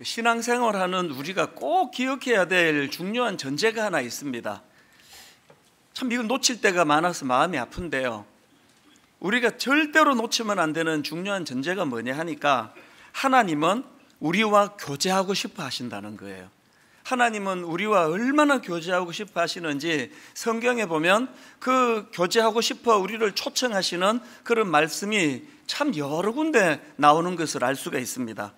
신앙생활하는 우리가 꼭 기억해야 될 중요한 전제가 하나 있습니다. 참 이거 놓칠 때가 많아서 마음이 아픈데요, 우리가 절대로 놓치면 안 되는 중요한 전제가 뭐냐 하니까 하나님은 우리와 교제하고 싶어 하신다는 거예요. 하나님은 우리와 얼마나 교제하고 싶어 하시는지 성경에 보면 그 교제하고 싶어 우리를 초청하시는 그런 말씀이 참 여러 군데 나오는 것을 알 수가 있습니다.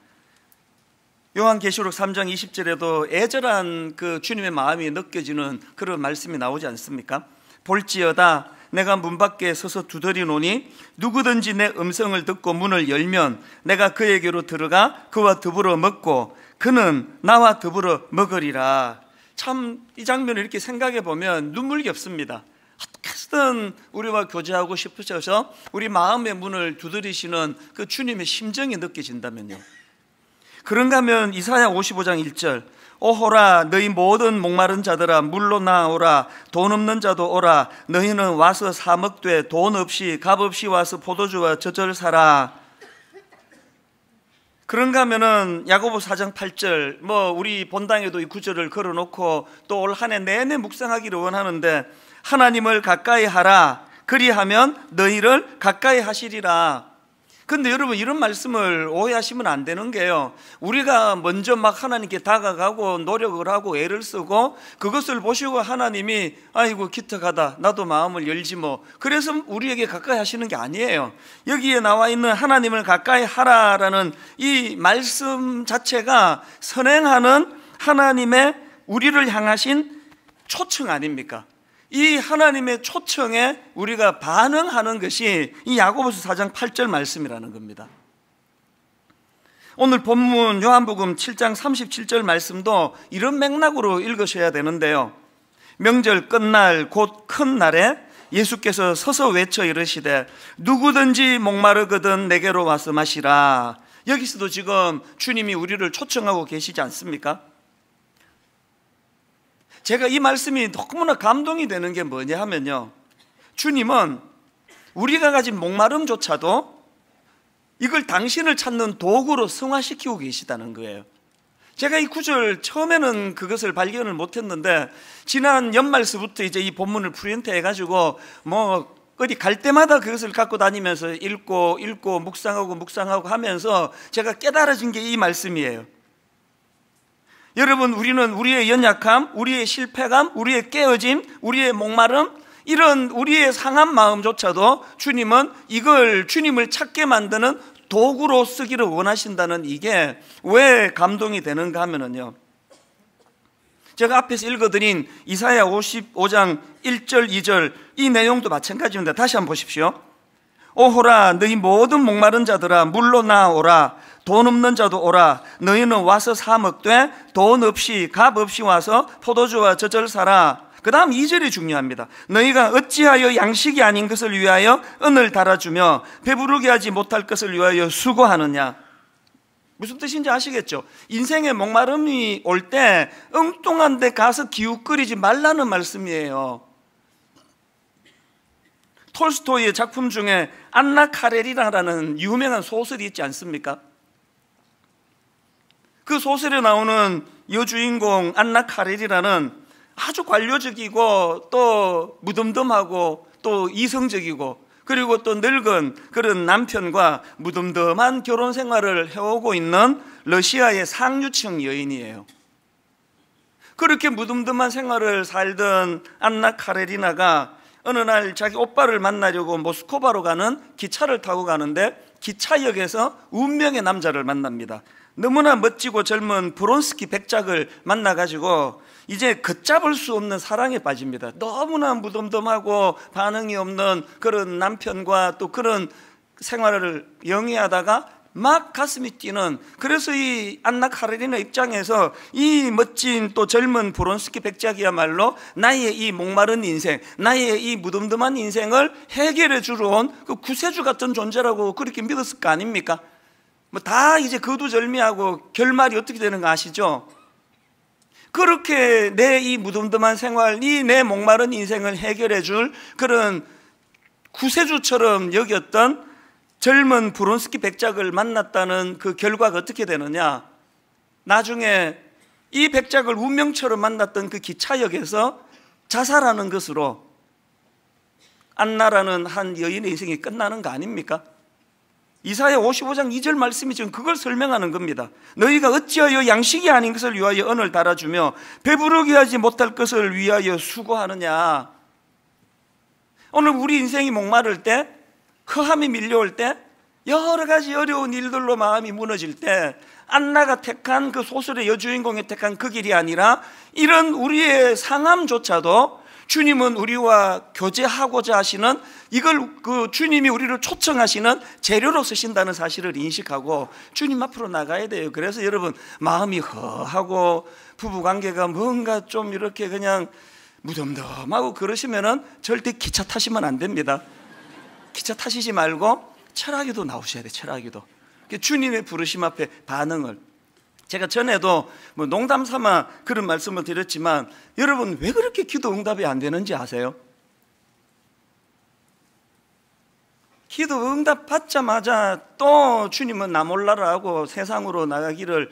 요한계시록 3장 20절에도 애절한 그 주님의 마음이 느껴지는 그런 말씀이 나오지 않습니까? 볼지어다 내가 문 밖에 서서 두드리노니 누구든지 내 음성을 듣고 문을 열면 내가 그에게로 들어가 그와 더불어 먹고 그는 나와 더불어 먹으리라. 참 이 장면을 이렇게 생각해 보면 눈물겹습니다. 어떻게든 우리와 교제하고 싶으셔서 우리 마음의 문을 두드리시는 그 주님의 심정이 느껴진다면요, 그런가 하면 이사야 55장 1절 오호라 너희 모든 목마른 자들아 물로 나오라 돈 없는 자도 오라 너희는 와서 사 먹되 돈 없이 값 없이 와서 포도주와 젖을 사라. 그런가 하면은 야고보서 4장 8절 우리 본당에도 이 구절을 걸어놓고 또 올 한 해 내내 묵상하기를 원하는데 하나님을 가까이 하라 그리하면 너희를 가까이 하시리라. 근데 여러분 이런 말씀을 오해하시면 안 되는 게요, 우리가 먼저 막 하나님께 다가가고 노력을 하고 애를 쓰고 그것을 보시고 하나님이 아이고 기특하다 나도 마음을 열지 뭐 그래서 우리에게 가까이 하시는 게 아니에요. 여기에 나와 있는 하나님을 가까이 하라라는 이 말씀 자체가 선행하는 하나님의 우리를 향하신 초청 아닙니까? 이 하나님의 초청에 우리가 반응하는 것이 이 야고보서 4장 8절 말씀이라는 겁니다. 오늘 본문 요한복음 7장 37절 말씀도 이런 맥락으로 읽으셔야 되는데요, 명절 끝날 곧 큰 날에 예수께서 서서 외쳐 이르시되 누구든지 목마르거든 내게로 와서 마시라. 여기서도 지금 주님이 우리를 초청하고 계시지 않습니까? 제가 이 말씀이 너무나 감동이 되는 게 뭐냐 하면요, 주님은 우리가 가진 목마름조차도 이걸 당신을 찾는 도구로 승화시키고 계시다는 거예요. 제가 이 구절 처음에는 그것을 발견을 못했는데 지난 연말서부터 이제 이 본문을 프린트 해가지고 어디 갈 때마다 그것을 갖고 다니면서 읽고 묵상하고 하면서 제가 깨달아진 게 이 말씀이에요. 여러분, 우리는 우리의 연약함, 우리의 실패감, 우리의 깨어짐, 우리의 목마름, 이런 우리의 상한 마음조차도 주님은 이걸 주님을 찾게 만드는 도구로 쓰기를 원하신다는 이게 왜 감동이 되는가 하면요, 제가 앞에서 읽어드린 이사야 55장 1절 2절 이 내용도 마찬가지입니다. 다시 한번 보십시오. 오호라 너희 모든 목마른 자들아 물로 나오라 돈 없는 자도 오라 너희는 와서 사 먹되 돈 없이 값 없이 와서 포도주와 젖을 사라. 그 다음 2절이 중요합니다. 너희가 어찌하여 양식이 아닌 것을 위하여 은을 달아주며 배부르게 하지 못할 것을 위하여 수고하느냐. 무슨 뜻인지 아시겠죠? 인생에 목마름이 올 때 엉뚱한 데 가서 기웃거리지 말라는 말씀이에요. 톨스토이의 작품 중에 안나 카레리나라는 유명한 소설이 있지 않습니까? 그 소설에 나오는 여주인공 안나 카레리나는 아주 관료적이고 또 무덤덤하고 또 이성적이고 그리고 또 늙은 그런 남편과 무덤덤한 결혼 생활을 해오고 있는 러시아의 상류층 여인이에요. 그렇게 무덤덤한 생활을 살던 안나 카레리나가 어느 날 자기 오빠를 만나려고 모스크바로 가는 기차를 타고 가는데 기차역에서 운명의 남자를 만납니다. 너무나 멋지고 젊은 브론스키 백작을 만나가지고 이제 걷잡을 수 없는 사랑에 빠집니다. 너무나 무덤덤하고 반응이 없는 그런 남편과 또 그런 생활을 영위하다가 막 가슴이 뛰는, 그래서 이 안나 카레리나 입장에서 이 멋진 또 젊은 브론스키 백작이야말로 나의 이 목마른 인생, 나의 이 무덤덤한 인생을 해결해 주러 온 그 구세주 같은 존재라고 그렇게 믿었을 거 아닙니까? 다 이제 거두절미하고 결말이 어떻게 되는가 아시죠? 그렇게 내 이 무덤덤한 생활, 이 내 목마른 인생을 해결해 줄 그런 구세주처럼 여겼던 젊은 브론스키 백작을 만났다는 그 결과가 어떻게 되느냐? 나중에 이 백작을 운명처럼 만났던 그 기차역에서 자살하는 것으로 안나라는 한 여인의 인생이 끝나는 거 아닙니까? 이사야 55장 2절 말씀이 지금 그걸 설명하는 겁니다. 너희가 어찌하여 양식이 아닌 것을 위하여 언을 달아주며 배부르게 하지 못할 것을 위하여 수고하느냐. 오늘 우리 인생이 목마를 때, 허함이 밀려올 때, 여러 가지 어려운 일들로 마음이 무너질 때 안나가 택한 그 소설의 여주인공이 택한 그 길이 아니라 이런 우리의 상함조차도 주님은 우리와 교제하고자 하시는, 이걸 그 주님이 우리를 초청하시는 재료로 쓰신다는 사실을 인식하고 주님 앞으로 나가야 돼요. 그래서 여러분, 마음이 허하고 부부관계가 뭔가 좀 이렇게 그냥 무덤덤하고 그러시면은 절대 기차 타시면 안 됩니다. 기차 타시지 말고 철학기도 나오셔야 돼. 철학기도. 주님의 부르심 앞에 반응을. 제가 전에도 뭐 농담 삼아 그런 말씀을 드렸지만 여러분, 왜 그렇게 기도 응답이 안 되는지 아세요? 기도 응답 받자마자 또 주님은 나 몰라라 하고 세상으로 나가기를,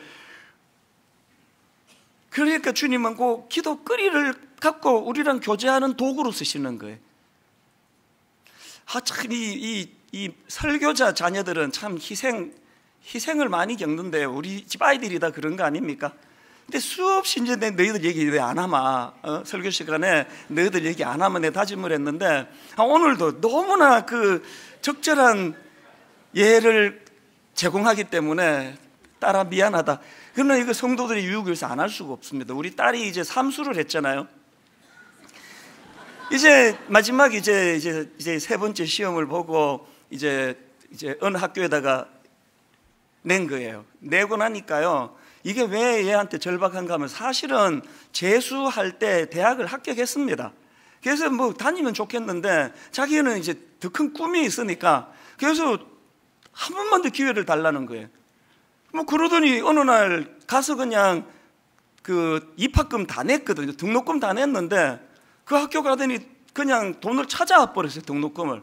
그러니까 주님은 그 기도 거리를 갖고 우리랑 교제하는 도구로 쓰시는 거예요. 참 이 설교자 자녀들은 참 희생을 많이 겪는데 우리 집 아이들이 다 그런 거 아닙니까? 근데 수없이 이제 너희들 얘기 왜 안 하마? 설교 시간에 너희들 얘기 안 하면 내 다짐을 했는데 오늘도 너무나 그 적절한 예를 제공하기 때문에 딸아 미안하다. 그러나 이거 성도들이 유혹해서 안 할 수가 없습니다. 우리 딸이 이제 삼수를 했잖아요. 이제 마지막 이제 세 번째 시험을 보고 이제 어느 학교에다가 낸 거예요. 내고 나니까요, 이게 왜 얘한테 절박한가 하면 사실은 재수할 때 대학을 합격했습니다. 그래서 뭐 다니면 좋겠는데 자기는 이제 더 큰 꿈이 있으니까 그래서 한 번만 더 기회를 달라는 거예요. 뭐 그러더니 어느 날 가서 그냥 그 입학금 다 냈거든요. 등록금 다 냈는데 그 학교 가더니 그냥 돈을 찾아와 버렸어요. 등록금을.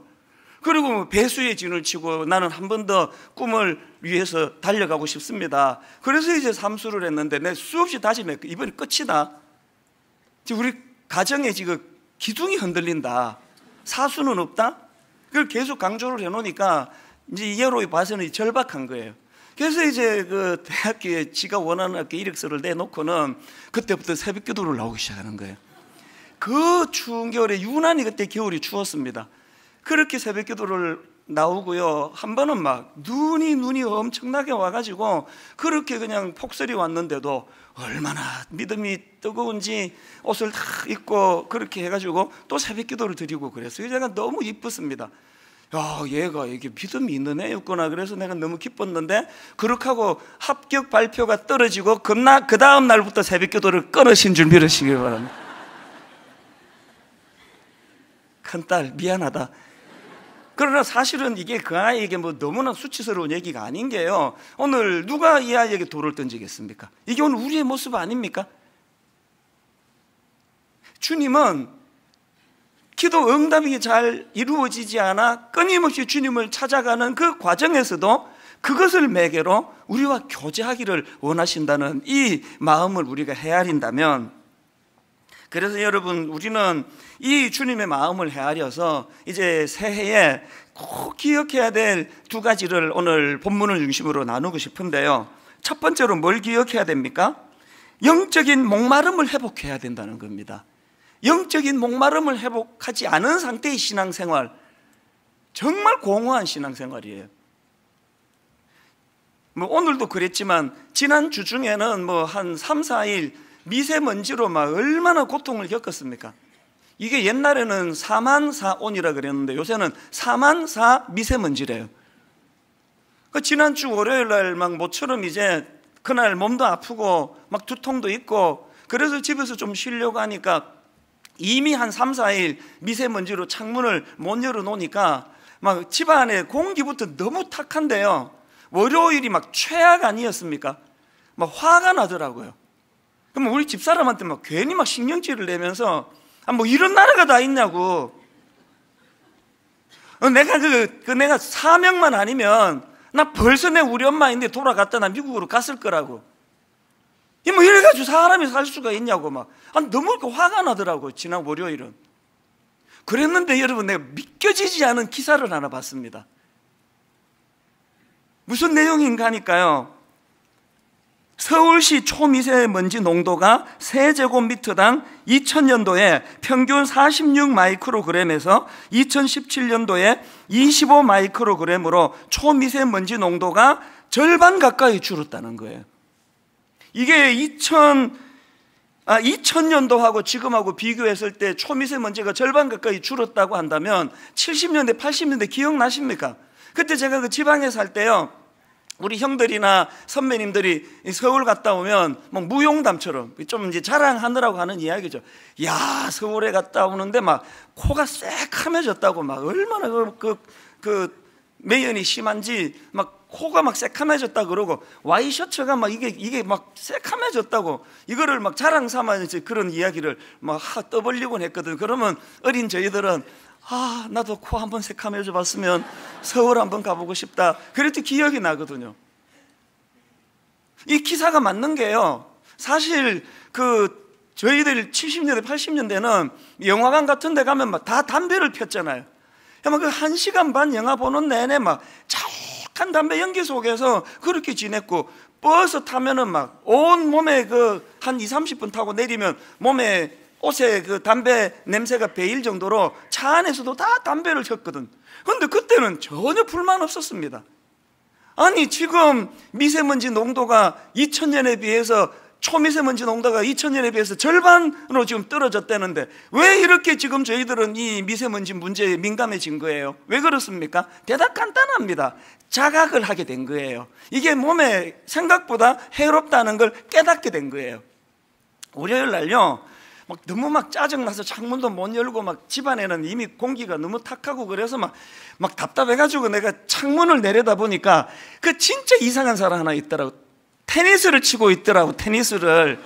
그리고 배수의 진을 치고 나는 한 번 더 꿈을 위해서 달려가고 싶습니다. 그래서 이제 삼수를 했는데 내 수없이 다짐했고 이번이 끝이다. 지금 우리 가정에 지금 기둥이 흔들린다. 사수는 없다. 그걸 계속 강조를 해놓으니까 이제 이해로 봐서는 절박한 거예요. 그래서 이제 그 대학교에 지가 원하는 학교 이력서를 내놓고는 그때부터 새벽 기도를 나오기 시작하는 거예요. 그 추운 겨울에 유난히 그때 겨울이 추웠습니다. 그렇게 새벽 기도를 나오고요. 한 번은 막 눈이 엄청나게 와가지고 그렇게 그냥 폭설이 왔는데도 얼마나 믿음이 뜨거운지 옷을 다 입고 그렇게 해가지고 또 새벽 기도를 드리고 그랬어요. 제가 너무 이뻤습니다. 야, 얘가 이게 믿음이 있는 애였구나. 그래서 내가 너무 기뻤는데 그렇게 하고 합격 발표가 떨어지고 그 다음 날부터 새벽 기도를 끊으신 줄 믿으시기 바랍니다. 큰딸 미안하다. 그러나 사실은 이게 그 아이에게 뭐 너무나 수치스러운 얘기가 아닌 게요, 오늘 누가 이 아이에게 돌을 던지겠습니까? 이게 오늘 우리의 모습 아닙니까? 주님은 기도 응답이 잘 이루어지지 않아 끊임없이 주님을 찾아가는 그 과정에서도 그것을 매개로 우리와 교제하기를 원하신다는 이 마음을 우리가 헤아린다면, 그래서 여러분, 우리는 이 주님의 마음을 헤아려서 이제 새해에 꼭 기억해야 될 두 가지를 오늘 본문을 중심으로 나누고 싶은데요. 첫 번째로 뭘 기억해야 됩니까? 영적인 목마름을 회복해야 된다는 겁니다. 영적인 목마름을 회복하지 않은 상태의 신앙생활, 정말 공허한 신앙생활이에요. 뭐 오늘도 그랬지만 지난 주 중에는 뭐 한 3, 4일 미세먼지로 막 얼마나 고통을 겪었습니까? 이게 옛날에는 4만4온이라 그랬는데 요새는 4만4 미세먼지래요. 그 지난주 월요일 날 막 모처럼 이제 그날 몸도 아프고 막 두통도 있고 그래서 집에서 좀 쉬려고 하니까 이미 한 3, 4일 미세먼지로 창문을 못 열어놓으니까 막 집 안에 공기부터 너무 탁한데요, 월요일이 막 최악 아니었습니까? 막 화가 나더라고요. 그럼 우리 집사람한테 막 괜히 막 신경질을 내면서 뭐 이런 나라가 다 있냐고. 내가 사명만 아니면 나 벌써 우리 엄마인데 돌아갔다 나 미국으로 갔을 거라고. 뭐 이래가지고 사람이 살 수가 있냐고 막 너무 화가 나더라고. 지난 월요일은. 그랬는데 여러분, 내가 믿겨지지 않은 기사를 하나 봤습니다. 무슨 내용인가 하니까요, 서울시 초미세먼지 농도가 세제곱미터당 2000년도에 평균 46 마이크로그램에서 2017년도에 25 마이크로그램으로 초미세먼지 농도가 절반 가까이 줄었다는 거예요. 이게 2000년도하고 지금하고 비교했을 때 초미세먼지가 절반 가까이 줄었다고 한다면 70년대, 80년대 기억나십니까? 그때 제가 그 지방에 살 때요, 우리 형들이나 선배님들이 서울 갔다 오면 막 무용담처럼 좀 이제 자랑하느라고 하는 이야기죠. 야, 서울에 갔다 오는데 막 코가 새카매졌다고, 막 얼마나 그 매연이 심한지 막 코가 막 새카매졌다 그러고, 와이셔츠가 막 이게 막 새카매졌다고, 이거를 막 자랑 삼아서 그런 이야기를 막 떠벌리곤 했거든. 그러면 어린 저희들은 나도 코 한번 새카매져 봤으면 서울 한번 가보고 싶다, 그랬더니 기억이 나거든요. 이 기사가 맞는 게요, 사실 저희들 70년대 80년대는 영화관 같은 데 가면 막 다 담배를 폈잖아요. 막 그 1시간 반 영화 보는 내내 막 자욱한 담배 연기 속에서 그렇게 지냈고, 버스 타면은 막 온 몸에 한 20-30분 타고 내리면 몸에 옷에 담배 냄새가 배일 정도로 차 안에서도 다 담배를 폈거든. 그런데 그때는 전혀 불만 없었습니다. 아니, 지금 미세먼지 농도가 2000년에 비해서, 초미세먼지 농도가 2000년에 비해서 절반으로 지금 떨어졌다는데 왜 이렇게 지금 저희들은 이 미세먼지 문제에 민감해진 거예요? 왜 그렇습니까? 대답 간단합니다. 자각을 하게 된 거예요. 이게 몸에 생각보다 해롭다는 걸 깨닫게 된 거예요. 월요일 날요, 막 너무 막 짜증나서 창문도 못 열고, 막 집안에는 이미 공기가 너무 탁하고 그래서 막 답답해가지고 내가 창문을 내려다 보니까 진짜 이상한 사람 하나 있더라고. 테니스를 치고 있더라고, 테니스를.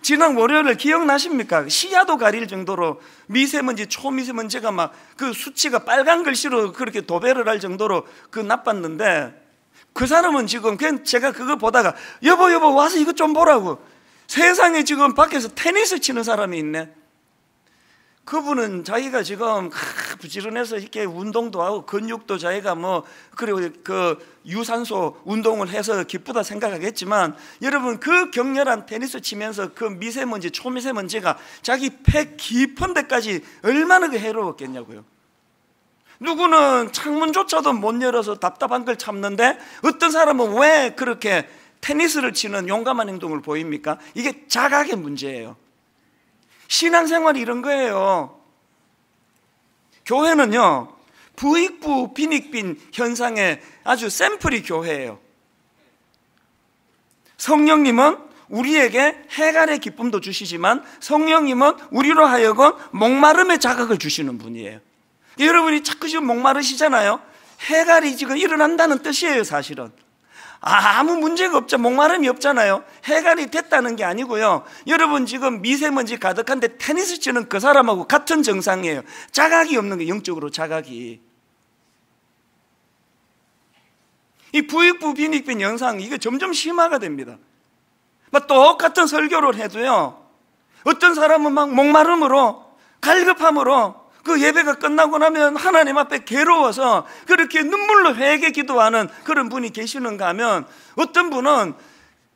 지난 월요일 기억나십니까? 시야도 가릴 정도로 미세먼지, 초미세먼지가 막 수치가 빨간 글씨로 그렇게 도배를 할 정도로 나빴는데, 그 사람은 지금 제가 그거 보다가 여보 와서 이거 좀 보라고, 세상에 지금 밖에서 테니스 치는 사람이 있네. 그분은 자기가 지금 부지런해서 이렇게 운동도 하고 근육도 자기가 그리고 유산소 운동을 해서 기쁘다 생각하겠지만, 여러분, 격렬한 테니스 치면서 미세먼지, 초미세먼지가 자기 폐 깊은 데까지 얼마나 해로웠겠냐고요. 누구는 창문조차도 못 열어서 답답한 걸 참는데, 어떤 사람은 왜 그렇게 테니스를 치는 용감한 행동을 보입니까? 이게 자각의 문제예요. 신앙생활이 이런 거예요. 교회는요, 부익부 빈익빈 현상의 아주 샘플이 교회예요. 성령님은 우리에게 해갈의 기쁨도 주시지만, 성령님은 우리로 하여금 목마름의 자각을 주시는 분이에요. 여러분이 자꾸 지금 목마르시잖아요. 해갈이 지금 일어난다는 뜻이에요, 사실은. 아무 문제가 없죠. 목마름이 없잖아요. 해갈이 됐다는 게 아니고요, 여러분 지금 미세먼지 가득한데 테니스 치는 그 사람하고 같은 정상이에요. 자각이 없는 게, 영적으로 자각이. 이 부익부 빈익빈 현상, 이게 점점 심화가 됩니다. 똑같은 설교를 해도요, 어떤 사람은 막 목마름으로, 갈급함으로 예배가 끝나고 나면 하나님 앞에 괴로워서 그렇게 눈물로 회개 기도하는 그런 분이 계시는가 하면, 어떤 분은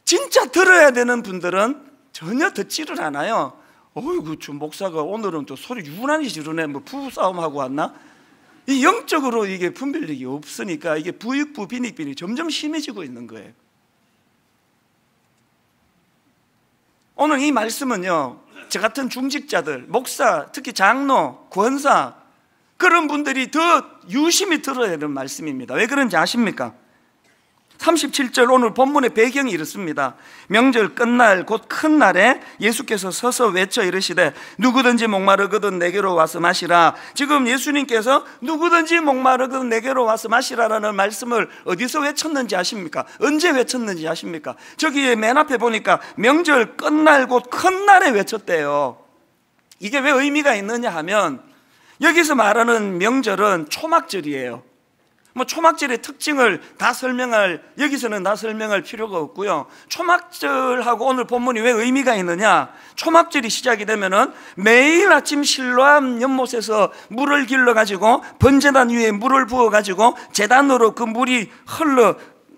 진짜 들어야 되는 분들은 전혀 듣지를 않아요. 어이구, 저 목사가 오늘은 또 소리 유난히 지르네, 부부싸움하고 왔나? 이 영적으로 이게 분별력이 없으니까 이게 부익부 빈익빈이 점점 심해지고 있는 거예요. 오늘 이 말씀은요, 저 같은 중직자들, 목사, 특히 장로, 권사, 그런 분들이 더 유심히 들어야 되는 말씀입니다. 왜 그런지 아십니까? 37절 오늘 본문의 배경이 이렇습니다. 명절 끝날 곧 큰 날에 예수께서 서서 외쳐 이르시되 누구든지 목마르거든 내게로 와서 마시라. 지금 예수님께서 누구든지 목마르거든 내게로 와서 마시라라는 말씀을 어디서 외쳤는지 아십니까? 언제 외쳤는지 아십니까? 저기 맨 앞에 보니까 명절 끝날 곧 큰 날에 외쳤대요. 이게 왜 의미가 있느냐 하면, 여기서 말하는 명절은 초막절이에요. 뭐 초막절의 특징을 다 여기서는 다 설명할 필요가 없고요. 초막절하고 오늘 본문이 왜 의미가 있느냐? 초막절이 시작이 되면은 매일 아침 실로암 연못에서 물을 길러 가지고 번제단 위에 물을 부어 가지고 제단으로 그 물이 흘러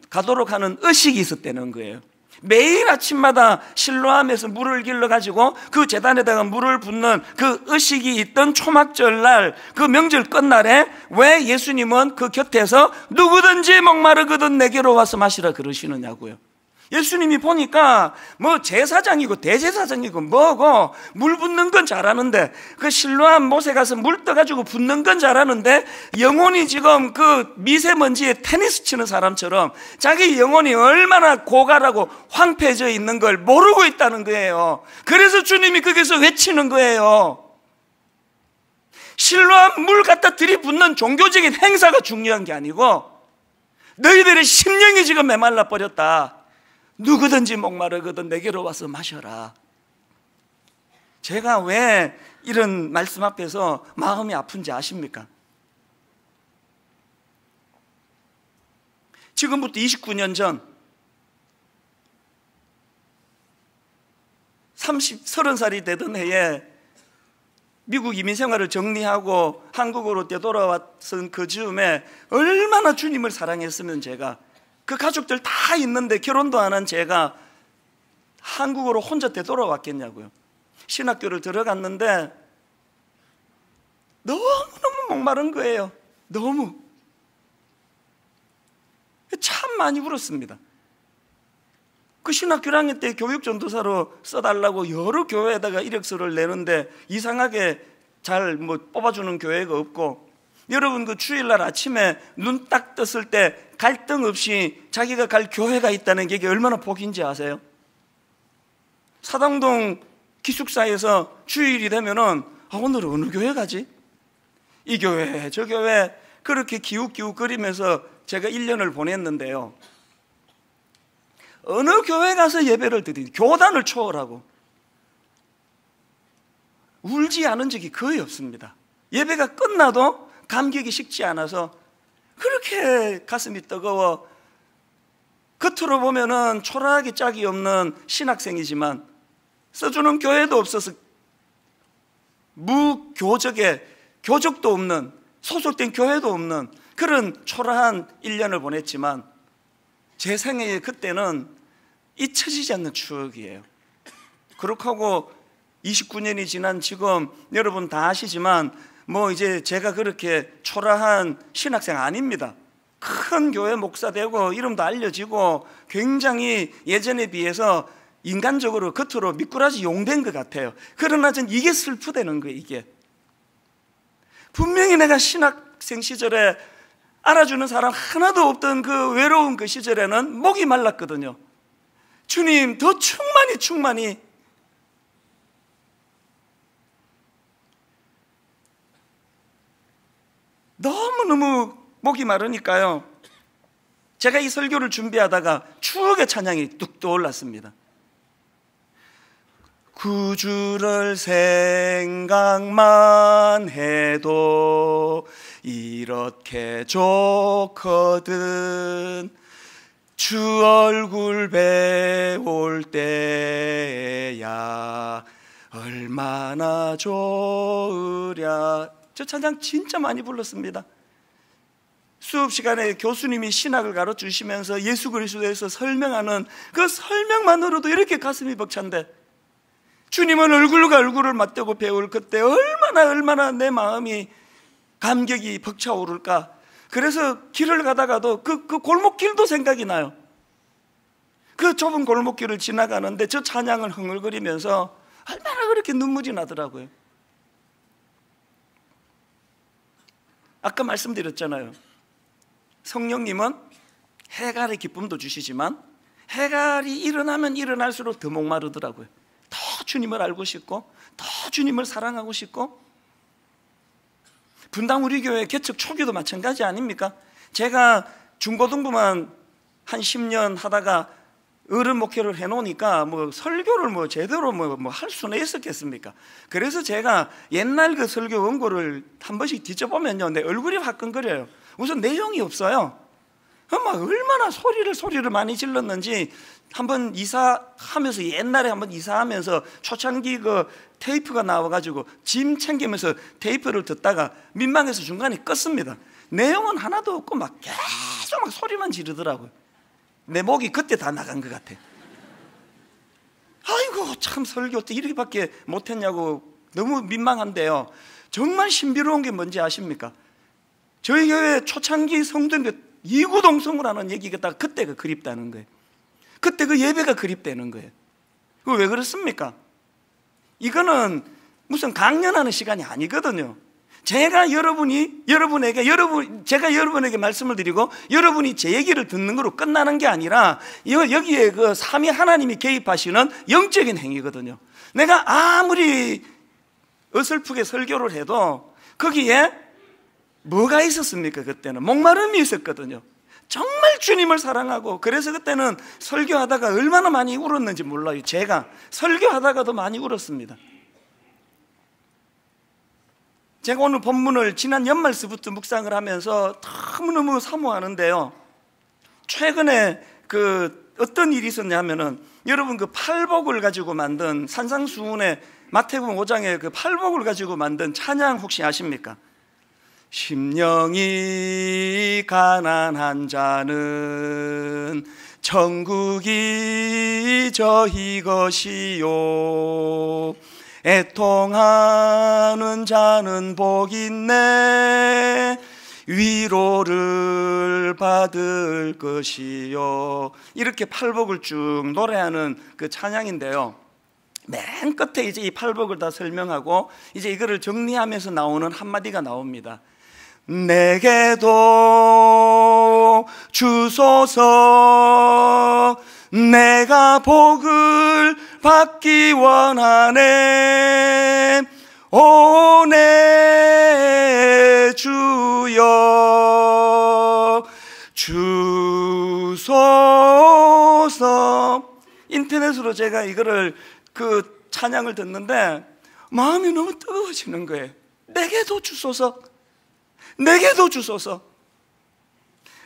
가도록 하는 의식이 있었다는 거예요. 매일 아침마다 실로암에서 물을 길러 가지고 그 제단에다가 물을 붓는 그 의식이 있던 초막절 날, 그 명절 끝날에 왜 예수님은 그 곁에서 누구든지 목마르거든 내게로 와서 마시라 그러시느냐고요. 예수님이 보니까 뭐 제사장이고 대제사장이고 뭐고 물 붓는 건 잘하는데, 그 실로암 못에 가서 물 떠가지고 붓는 건 잘하는데, 영혼이 지금 그 미세먼지에 테니스 치는 사람처럼 자기 영혼이 얼마나 고갈하고 황폐해져 있는 걸 모르고 있다는 거예요. 그래서 주님이 거기서 외치는 거예요. 실로암 물 갖다 들이붓는 종교적인 행사가 중요한 게 아니고 너희들의 심령이 지금 메말라 버렸다. 누구든지 목마르거든 내게로 와서 마셔라. 제가 왜 이런 말씀 앞에서 마음이 아픈지 아십니까? 지금부터 29년 전 30살이 되던 해에 미국 이민 생활을 정리하고 한국으로 되돌아왔던 그 즈음에 얼마나 주님을 사랑했으면 제가, 그 가족들 다 있는데 결혼도 안 한 제가 한국으로 혼자 되돌아왔겠냐고요. 신학교를 들어갔는데 너무너무 목마른 거예요. 너무. 참 많이 울었습니다. 그 신학교 1학년 때 교육전도사로 써달라고 여러 교회에다가 이력서를 내는데 이상하게 잘 뭐 뽑아주는 교회가 없고, 여러분 그 주일날 아침에 눈 딱 떴을 때 갈등 없이 자기가 갈 교회가 있다는 게 얼마나 복인지 아세요? 사당동 기숙사에서 주일이 되면은 오늘은 어느 교회 가지? 이 교회 저 교회 그렇게 기웃기웃거리면서 제가 1년을 보냈는데요, 어느 교회 가서 예배를 드리니 교단을 초월하고 울지 않은 적이 거의 없습니다. 예배가 끝나도 감격이 식지 않아서 그렇게 가슴이 뜨거워, 겉으로 보면은 초라하게 짝이 없는 신학생이지만 써주는 교회도 없어서 무교적에 교적도 없는, 소속된 교회도 없는 그런 초라한 1년을 보냈지만 제 생애에 그때는 잊혀지지 않는 추억이에요. 그렇게 하고 29년이 지난 지금 여러분 다 아시지만 뭐 이제 제가 그렇게 초라한 신학생 아닙니다. 큰 교회 목사 되고 이름도 알려지고 굉장히 예전에 비해서 인간적으로 겉으로 미꾸라지 용된 것 같아요. 그러나 전 이게 슬프다는 거예요. 이게 분명히 내가 신학생 시절에 알아주는 사람 하나도 없던 그 외로운 그 시절에는 목이 말랐거든요. 주님 더 충만히 너무너무 목이 마르니까요, 제가 이 설교를 준비하다가 추억의 찬양이 뚝 떠올랐습니다. 구주를 생각만 해도 이렇게 좋거든, 주 얼굴 배울 때야 얼마나 좋으랴. 저 찬양 진짜 많이 불렀습니다. 수업 시간에 교수님이 신학을 가르치시면서 예수 그리스도에서 설명하는 그 설명만으로도 이렇게 가슴이 벅찬데, 주님은 얼굴과 얼굴을 맞대고 배울 그때 얼마나 내 마음이 감격이 벅차오를까. 그래서 길을 가다가도 그 골목길도 생각이 나요. 그 좁은 골목길을 지나가는데 저 찬양을 흥얼거리면서 얼마나 그렇게 눈물이 나더라고요. 아까 말씀드렸잖아요. 성령님은 해갈의 기쁨도 주시지만 해갈이 일어나면 일어날수록 더 목마르더라고요. 더 주님을 알고 싶고 더 주님을 사랑하고 싶고. 분당 우리 교회 개척 초기도 마찬가지 아닙니까? 제가 중고등부만 한 10년 하다가 어른 목회를 해놓으니까 뭐 설교를 뭐 제대로 뭐 할 수는 있었겠습니까? 그래서 제가 옛날 그 설교 원고를 한 번씩 뒤져보면요, 내 얼굴이 화끈거려요. 우선 내용이 없어요. 막 얼마나 소리를 많이 질렀는지 한번 이사하면서, 옛날에 한번 이사하면서 초창기 그 테이프가 나와가지고 짐 챙기면서 테이프를 듣다가 민망해서 중간에 껐습니다. 내용은 하나도 없고 막 계속 막 소리만 지르더라고요. 내 목이 그때 다 나간 것 같아. 아이고 참 설교 때 이렇게밖에 못했냐고 너무 민망한데요. 정말 신비로운 게 뭔지 아십니까? 저희 교회 초창기 성도님들 이구동성으로라는 얘기가 그때가 그립다는 거예요. 그때 그 예배가 그립다는 거예요. 그거 왜 그렇습니까? 이거는 무슨 강연하는 시간이 아니거든요. 제가 여러분에게 말씀을 드리고 여러분이 제 얘기를 듣는 거로 끝나는 게 아니라 여기에 그 삼위 하나님이 개입하시는 영적인 행위거든요. 내가 아무리 어설프게 설교를 해도 거기에 뭐가 있었습니까? 그때는 목마름이 있었거든요. 정말 주님을 사랑하고, 그래서 그때는 설교하다가 얼마나 많이 울었는지 몰라요. 제가 설교하다가도 많이 울었습니다. 제가 오늘 본문을 지난 연말서부터 묵상을 하면서 너무너무 사모하는데요, 최근에 어떤 일이 있었냐면은, 여러분 그 팔복을 가지고 만든 산상수훈의 마태복음 5장의 그 팔복을 가지고 만든 찬양 혹시 아십니까? 심령이 가난한 자는 천국이 저희 것이요, 애통하는 자는 복 있네, 위로를 받을 것이요. 이렇게 팔복을 쭉 노래하는 그 찬양인데요, 맨 끝에 이제 이 팔복을 다 설명하고 이제 이거를 정리하면서 나오는 한마디가 나옵니다. 내게도 주소서, 내가 복을 받기 원하네, 오 내 주여 주소서. 인터넷으로 제가 이거를 그 찬양을 듣는데 마음이 너무 뜨거워지는 거예요. 내게도 주소서, 내게도 주소서.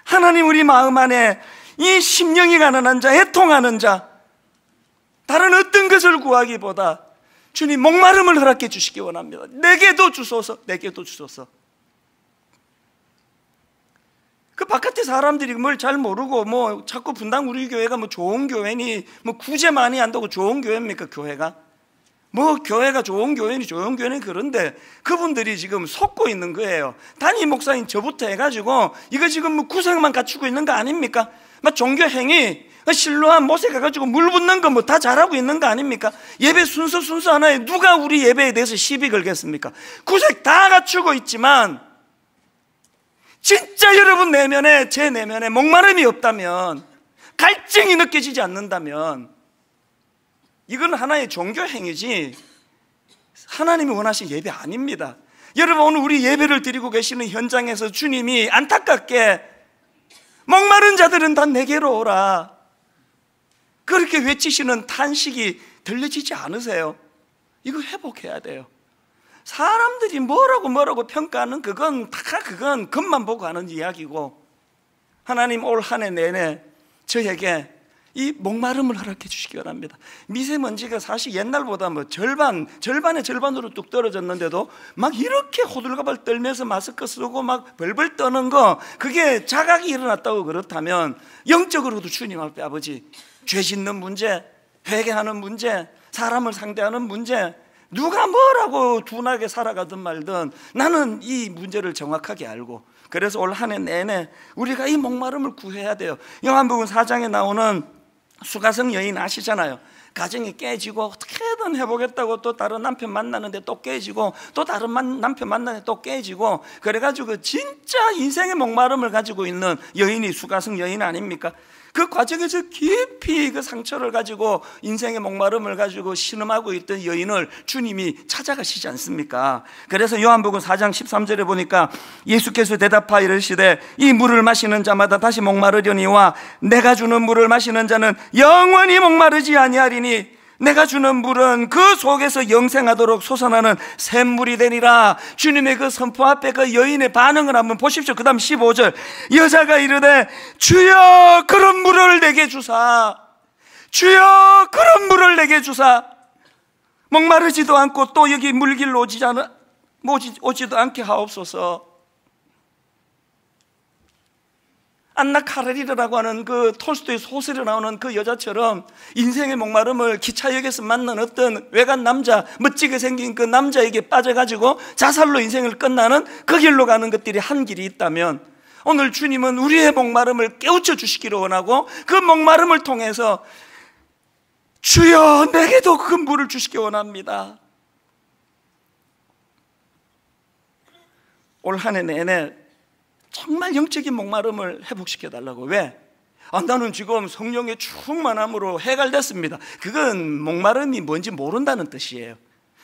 하나님, 우리 마음 안에 이 심령이 가난한 자, 애통하는 자, 다른 어떤 것을 구하기보다 주님 목마름을 허락해 주시기 원합니다. 내게도 주소서, 내게도 주소서. 그 바깥에 사람들이 뭘 잘 모르고 뭐 자꾸 분당 우리 교회가 뭐 좋은 교회니, 뭐 구제 많이 한다고 좋은 교회입니까? 교회가 뭐 교회가 좋은 교회니 그런데 그분들이 지금 속고 있는 거예요. 담임 목사님 저부터 해가지고 이거 지금 뭐 구성만 갖추고 있는 거 아닙니까? 막 종교 행위, 실로한 못에 가가지고 물 붓는 거 뭐 다 잘하고 있는 거 아닙니까? 예배 순서 하나에 누가 우리 예배에 대해서 시비 걸겠습니까? 구색 다 갖추고 있지만 진짜 여러분 내면에, 제 내면에 목마름이 없다면, 갈증이 느껴지지 않는다면 이건 하나의 종교 행위지 하나님이 원하신 예배 아닙니다. 여러분, 오늘 우리 예배를 드리고 계시는 현장에서 주님이 안타깝게 목마른 자들은 다 내게로 오라, 그렇게 외치시는 탄식이 들려지지 않으세요? 이거 회복해야 돼요. 사람들이 뭐라고 평가하는 그건 겉만 보고 하는 이야기고, 하나님 올 한 해 내내 저에게 이 목마름을 허락해 주시기 바랍니다. 미세먼지가 사실 옛날보다 뭐 절반의 절반으로 뚝 떨어졌는데도 막 이렇게 호들갑을 떨면서 마스크 쓰고 막 벌벌 떠는 거, 그게 자각이 일어났다고 그렇다면 영적으로도 주님 앞에 아버지, 죄 짓는 문제, 회개하는 문제, 사람을 상대하는 문제, 누가 뭐라고 둔하게 살아가든 말든 나는 이 문제를 정확하게 알고, 그래서 올 한 해 내내 우리가 이 목마름을 구해야 돼요. 요한복음 4장에 나오는 수가성 여인 아시잖아요. 가정이 깨지고 어떻게든 해보겠다고 또 다른 남편 만나는데 또 깨지고, 또 다른 남편 만나는데 또 깨지고, 그래가지고 진짜 인생의 목마름을 가지고 있는 여인이 수가성 여인 아닙니까? 그 과정에서 깊이 그 상처를 가지고 인생의 목마름을 가지고 신음하고 있던 여인을 주님이 찾아가시지 않습니까? 그래서 요한복음 4장 13절에 보니까 예수께서 대답하여 이르시되 이 물을 마시는 자마다 다시 목마르려니와 내가 주는 물을 마시는 자는 영원히 목마르지 아니하리니 내가 주는 물은 그 속에서 영생하도록 솟아나는 샘물이 되니라. 주님의 그 선포 앞에 그 여인의 반응을 한번 보십시오. 그 다음 15절, 여자가 이르되 주여 그런 물을 내게 주사, 주여 그런 물을 내게 주사. 목마르지도 않고 또 여기 물길로 오지도 않게 하옵소서. 안나 카레리나라고 하는 그 톨스토이 소설에 나오는 그 여자처럼 인생의 목마름을 기차역에서 만난 어떤 외간 남자, 멋지게 생긴 그 남자에게 빠져가지고 자살로 인생을 끝나는 그 길로 가는 것들이 한 길이 있다면, 오늘 주님은 우리의 목마름을 깨우쳐 주시기를 원하고 그 목마름을 통해서 주여 내게도 그 물을 주시기 원합니다. 올 한 해 내내 정말 영적인 목마름을 회복시켜달라고. 왜? 나는 지금 성령의 충만함으로 해갈됐습니다. 그건 목마름이 뭔지 모른다는 뜻이에요.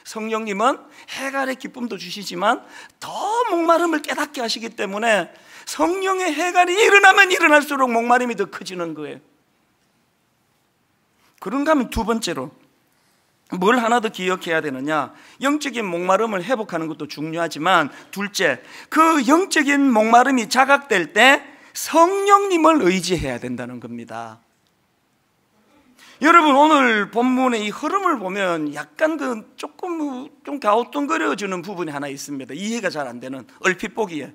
성령님은 해갈의 기쁨도 주시지만 더 목마름을 깨닫게 하시기 때문에 성령의 해갈이 일어나면 일어날수록 목마름이 더 커지는 거예요. 그런가 하면 두 번째로 뭘 하나 더 기억해야 되느냐, 영적인 목마름을 회복하는 것도 중요하지만 둘째, 그 영적인 목마름이 자각될 때 성령님을 의지해야 된다는 겁니다. 여러분, 오늘 본문의 이 흐름을 보면 약간 조금 좀 갸우뚱거려지는 부분이 하나 있습니다. 이해가 잘 안 되는, 얼핏 보기에.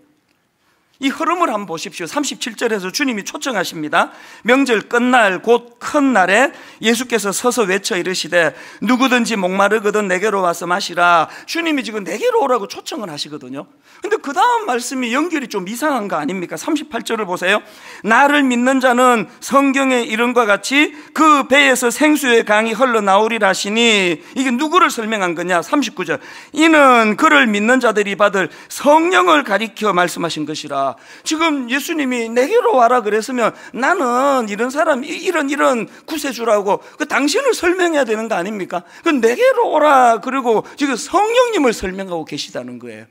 이 흐름을 한번 보십시오. 37절에서 주님이 초청하십니다. 명절 끝날 곧 큰 날에 예수께서 서서 외쳐 이르시되 누구든지 목마르거든 내게로 와서 마시라. 주님이 지금 내게로 오라고 초청을 하시거든요. 근데 그 다음 말씀이 연결이 좀 이상한 거 아닙니까? 38절을 보세요. 나를 믿는 자는 성경의 이름과 같이 그 배에서 생수의 강이 흘러나오리라 하시니, 이게 누구를 설명한 거냐? 39절, 이는 그를 믿는 자들이 받을 성령을 가리켜 말씀하신 것이라. 지금 예수님이 내게로 와라 그랬으면 나는 이런 사람, 이런 구세주라고 그 당신을 설명해야 되는 거 아닙니까? 그 내게로 오라 그리고 지금 성령님을 설명하고 계시다는 거예요.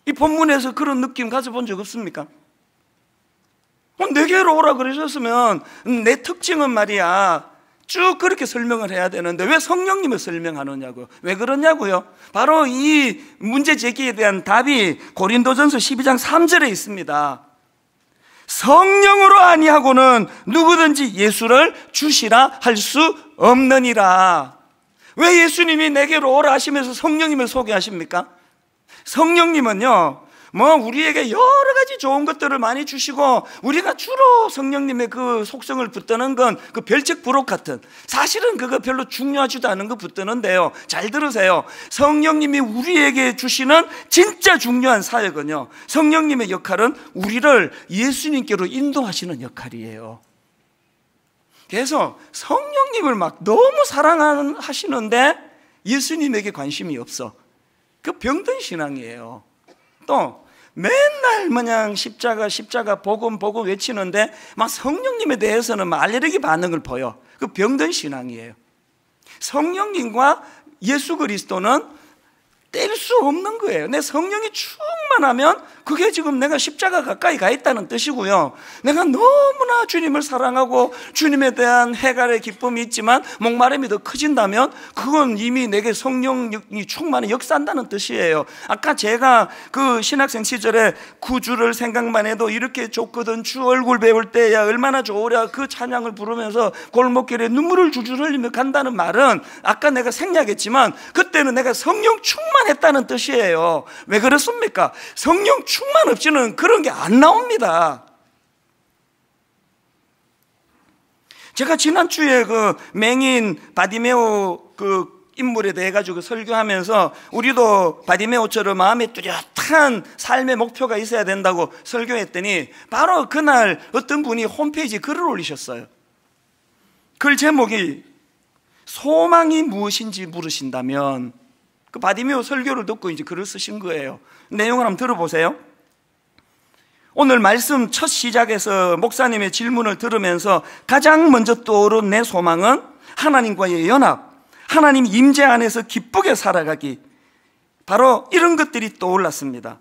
이 본문에서 그런 느낌 가져본 적 없습니까? 내게로 오라 그러셨으면 내 특징은 말이야 쭉 그렇게 설명을 해야 되는데 왜 성령님을 설명하느냐고요. 왜 그러냐고요. 바로 이 문제 제기에 대한 답이 고린도전서 12장 3절에 있습니다. 성령으로 아니하고는 누구든지 예수를 주시라 할 수 없느니라. 왜 예수님이 내게로 오라 하시면서 성령님을 소개하십니까? 성령님은요, 우리에게 여러 가지 좋은 것들을 많이 주시고, 우리가 주로 성령님의 그 속성을 붙드는 건 그 별책 부록 같은, 사실은 그거 별로 중요하지도 않은 거 붙드는데요. 잘 들으세요. 성령님이 우리에게 주시는 진짜 중요한 사역은요, 성령님의 역할은 우리를 예수님께로 인도하시는 역할이에요. 그래서 성령님을 막 너무 사랑하시는데 예수님에게 관심이 없어. 그 병든 신앙이에요. 또 맨날 마냥 십자가 복음 외치는데 막 성령님에 대해서는 막 알레르기 반응을 보여. 그 병든 신앙이에요. 성령님과 예수 그리스도는 뗄 수 없는 거예요. 내 성령이 충만하면 그게 지금 내가 십자가 가까이 가 있다는 뜻이고요. 내가 너무나 주님을 사랑하고 주님에 대한 해갈의 기쁨이 있지만 목마름이 더 커진다면 그건 이미 내게 성령이 충만히 역사한다는 뜻이에요. 아까 제가 그 신학생 시절에 구주를 생각만 해도 이렇게 좋거든, 주 얼굴 배울 때야 얼마나 좋으랴, 그 찬양을 부르면서 골목길에 눈물을 줄줄 흘리며 간다는 말은 아까 내가 생략했지만 그때는 내가 성령 충만했다는 뜻이에요. 왜 그렇습니까? 성령 충만 없이는 그런 게 안 나옵니다. 제가 지난주에 그 맹인 바디메오 그 인물에 대해 가지고 설교하면서 우리도 바디메오처럼 마음에 뚜렷한 삶의 목표가 있어야 된다고 설교했더니 바로 그날 어떤 분이 홈페이지에 글을 올리셨어요. 글 제목이 소망이 무엇인지 물으신다면, 그 바디메오 설교를 듣고 이제 글을 쓰신 거예요. 내용을 한번 들어보세요. 오늘 말씀 첫 시작에서 목사님의 질문을 들으면서 가장 먼저 떠오른 내 소망은 하나님과의 연합, 하나님 임재 안에서 기쁘게 살아가기, 바로 이런 것들이 떠올랐습니다.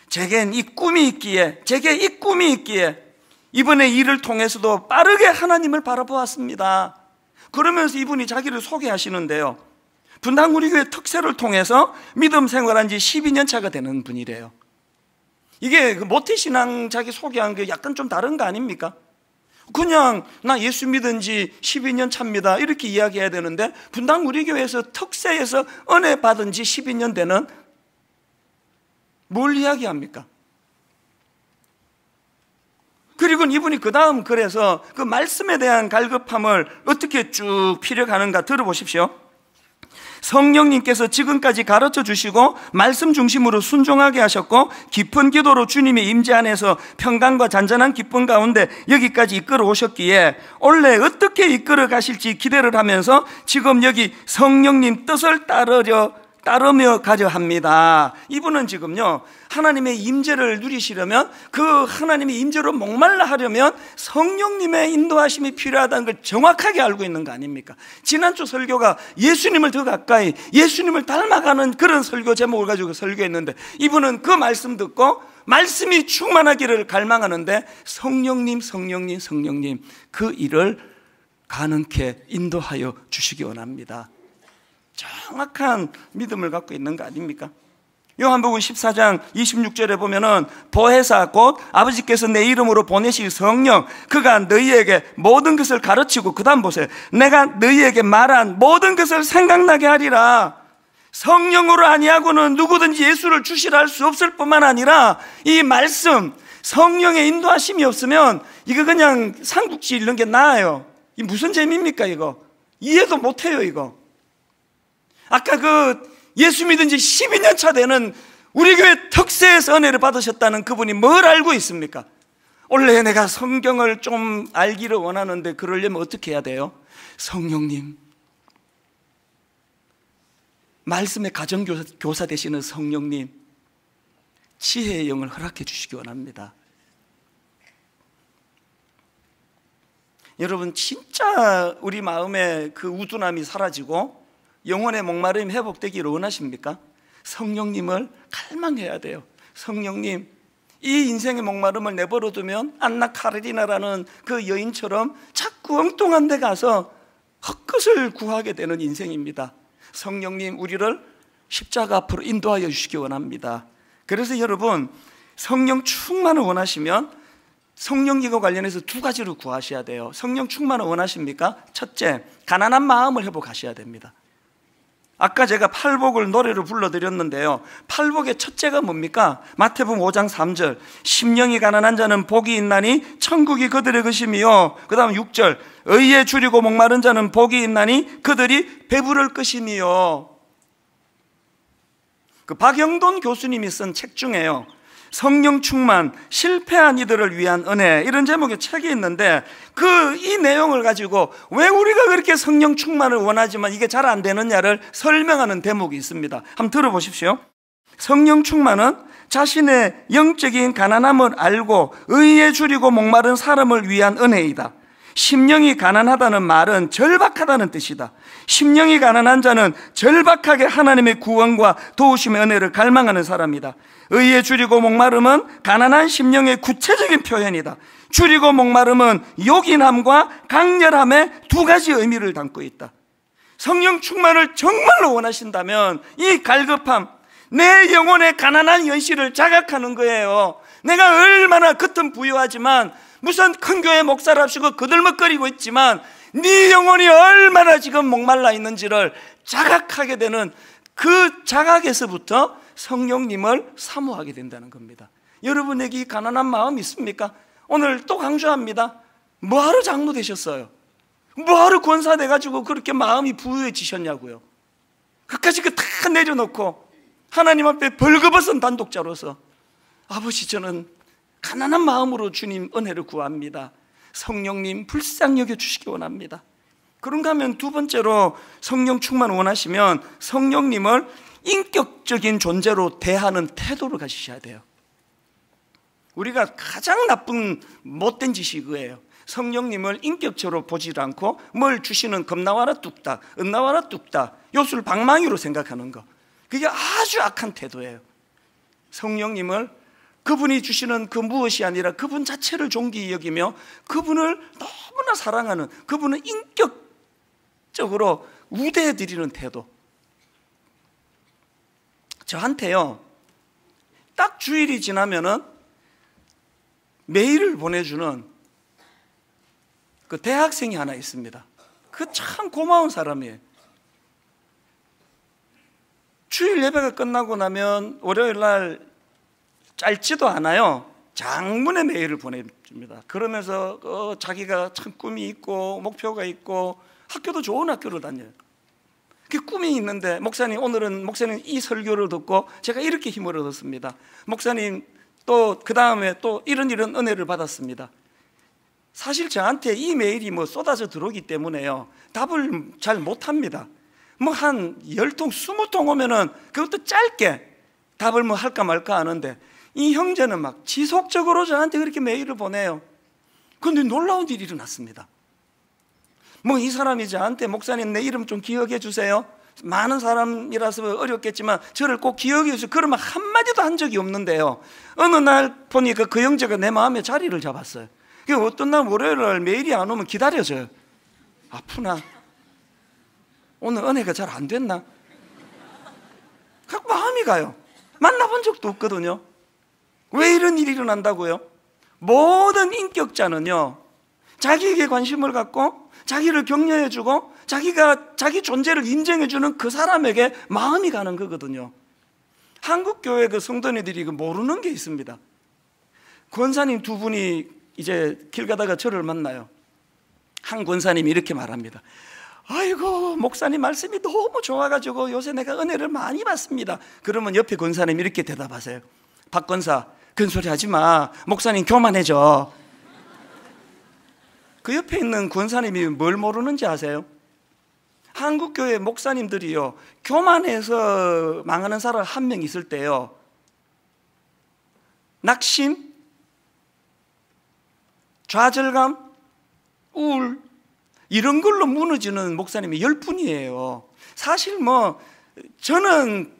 제게 이 꿈이 있기에 이번에 일을 통해서도 빠르게 하나님을 바라보았습니다. 그러면서 이분이 자기를 소개하시는데요, 분당 우리 교회 특세를 통해서 믿음 생활한 지 12년 차가 되는 분이래요. 이게 모태신앙 자기 소개한 게 약간 좀 다른 거 아닙니까? 그냥 나 예수 믿은 지 12년 차입니다 이렇게 이야기해야 되는데, 분당 우리 교회에서 특세에서 은혜 받은 지 12년 되는, 뭘 이야기합니까? 그리고 이분이 그 다음 글에서 그 말씀에 대한 갈급함을 어떻게 쭉 피력하는가 들어보십시오. 성령님께서 지금까지 가르쳐 주시고 말씀 중심으로 순종하게 하셨고, 깊은 기도로 주님의 임재 안에서 평강과 잔잔한 기쁨 가운데 여기까지 이끌어 오셨기에 원래 어떻게 이끌어 가실지 기대를 하면서 지금 여기 성령님 뜻을 따르며 가려 합니다. 이분은 지금요, 하나님의 임재를 누리시려면, 그 하나님의 임재로 목말라 하려면 성령님의 인도하심이 필요하다는 걸 정확하게 알고 있는 거 아닙니까? 지난주 설교가 예수님을 더 가까이, 예수님을 닮아가는 그런 설교 제목을 가지고 설교했는데, 이분은 그 말씀 듣고 말씀이 충만하기를 갈망하는데, 성령님 성령님 성령님 그 일을 가능케 인도하여 주시기 원합니다. 정확한 믿음을 갖고 있는 거 아닙니까? 요한복음 14장 26절에 보면은 보혜사 곧 아버지께서 내 이름으로 보내실 성령, 그가 너희에게 모든 것을 가르치고, 그 다음 보세요, 내가 너희에게 말한 모든 것을 생각나게 하리라. 성령으로 아니하고는 누구든지 예수를 주시라 할 수 없을 뿐만 아니라, 이 말씀 성령의 인도하심이 없으면 이거 그냥 삼국지 읽는 게 나아요. 이 무슨 재미입니까? 이거 이해도 못해요. 이거 아까 그 예수 믿은 지 12년 차 되는 우리 교회 특세에서 은혜를 받으셨다는 그분이 뭘 알고 있습니까? 원래 내가 성경을 좀 알기를 원하는데 그러려면 어떻게 해야 돼요? 성령님, 말씀의 가정교사 되시는 성령님, 지혜의 영을 허락해 주시기 원합니다. 여러분, 진짜 우리 마음에 그 우둔함이 사라지고 영혼의 목마름이 회복되기를 원하십니까? 성령님을 갈망해야 돼요. 성령님, 이 인생의 목마름을 내버려두면 안나 카레리나라는 그 여인처럼 자꾸 엉뚱한 데 가서 헛것을 구하게 되는 인생입니다. 성령님, 우리를 십자가 앞으로 인도하여 주시기 원합니다. 그래서 여러분, 성령 충만을 원하시면 성령기과 관련해서 두 가지를 구하셔야 돼요. 성령 충만을 원하십니까? 첫째, 가난한 마음을 회복하셔야 됩니다. 아까 제가 팔복을 노래로 불러드렸는데요, 팔복의 첫째가 뭡니까? 마태복음 5장 3절, 심령이 가난한 자는 복이 있나니 천국이 그들의 것이며, 그 다음 6절, 의에 줄이고 목마른 자는 복이 있나니 그들이 배부를 것이며. 그 박영돈 교수님이 쓴 책 중에요, 성령 충만, 실패한 이들을 위한 은혜, 이런 제목의 책이 있는데, 이 내용을 가지고 왜 우리가 그렇게 성령 충만을 원하지만 이게 잘 안 되느냐를 설명하는 대목이 있습니다. 한번 들어보십시오. 성령 충만은 자신의 영적인 가난함을 알고 의에 줄이고 목마른 사람을 위한 은혜이다. 심령이 가난하다는 말은 절박하다는 뜻이다. 심령이 가난한 자는 절박하게 하나님의 구원과 도우심의 은혜를 갈망하는 사람이다. 의에 줄이고 목마름은 가난한 심령의 구체적인 표현이다. 줄이고 목마름은 요긴함과 강렬함의 두 가지 의미를 담고 있다. 성령 충만을 정말로 원하신다면 이 갈급함, 내 영혼의 가난한 현실을 자각하는 거예요. 내가 얼마나 겉은 부유하지만, 무슨 큰 교회 목사랍시고 거들먹거리고 있지만 네 영혼이 얼마나 지금 목말라 있는지를 자각하게 되는 그 자각에서부터 성령님을 사모하게 된다는 겁니다. 여러분에게 이 가난한 마음 있습니까? 오늘 또 강조합니다. 뭐하러 장로 되셨어요? 뭐하러 권사 돼가지고 그렇게 마음이 부유해지셨냐고요? 그까짓 거 다 내려놓고 하나님 앞에 벌거벗은 단독자로서, 아버지, 저는 가난한 마음으로 주님 은혜를 구합니다. 성령님 불쌍히 여겨주시기 원합니다. 그런가 하면 두 번째로 성령 충만 원하시면 성령님을 인격적인 존재로 대하는 태도를 가지셔야 돼요. 우리가 가장 나쁜 못된 짓이 그거예요. 성령님을 인격적으로 보지 않고 뭘 주시는 겁나와라 뚝딱, 은나와라 뚝딱, 요술 방망이로 생각하는 거, 그게 아주 악한 태도예요. 성령님을 그분이 주시는 그 무엇이 아니라 그분 자체를 존귀히 여기며 그분을 너무나 사랑하는, 그분은 지속적으로 우대해 드리는 태도. 저한테요, 딱 주일이 지나면은 메일을 보내주는 그 대학생이 하나 있습니다. 그 참 고마운 사람이에요. 주일 예배가 끝나고 나면 월요일 날 짧지도 않아요, 장문의 메일을 보내줍니다. 그러면서 자기가 참 꿈이 있고 목표가 있고 학교도 좋은 학교를 다녀요. 그 꿈이 있는데, 목사님, 오늘은 목사님 이 설교를 듣고 제가 이렇게 힘을 얻었습니다. 목사님, 또 그 다음에 또 이런 은혜를 받았습니다. 사실 저한테 이 메일이 뭐 쏟아져 들어오기 때문에요, 답을 잘 못합니다. 뭐 한 10통, 20통 오면은 그것도 짧게 답을 뭐 할까 말까 하는데, 이 형제는 막 지속적으로 저한테 그렇게 메일을 보내요. 그런데 놀라운 일이 일어났습니다. 뭐 이 사람이 저한테, 목사님 내 이름 좀 기억해 주세요, 많은 사람이라서 어렵겠지만 저를 꼭 기억해 주세요, 그러면 한마디도 한 적이 없는데요, 어느 날 보니까 그 형제가 내 마음에 자리를 잡았어요. 어떤 날 월요일 날 메일이 안 오면 기다려져요. 아프나? 오늘 은혜가 잘 안 됐나? 각 마음이 가요. 만나본 적도 없거든요. 왜 이런 일이 일어난다고요? 모든 인격자는요, 자기에게 관심을 갖고 자기를 격려해주고 자기가 자기 존재를 인정해주는 그 사람에게 마음이 가는 거거든요. 한국교회 그 성도님들이 모르는 게 있습니다. 권사님 두 분이 이제 길 가다가 저를 만나요. 한 권사님이 이렇게 말합니다. 아이고, 목사님 말씀이 너무 좋아가지고 요새 내가 은혜를 많이 받습니다. 그러면 옆에 권사님이 이렇게 대답하세요. 박 권사, 그런 소리 하지 마, 목사님 교만해져. 그 옆에 있는 권사님이 뭘 모르는지 아세요? 한국교회 목사님들이요, 교만해서 망하는 사람 한 명 있을 때요, 낙심, 좌절감, 우울, 이런 걸로 무너지는 목사님이 10분이에요. 사실 뭐 저는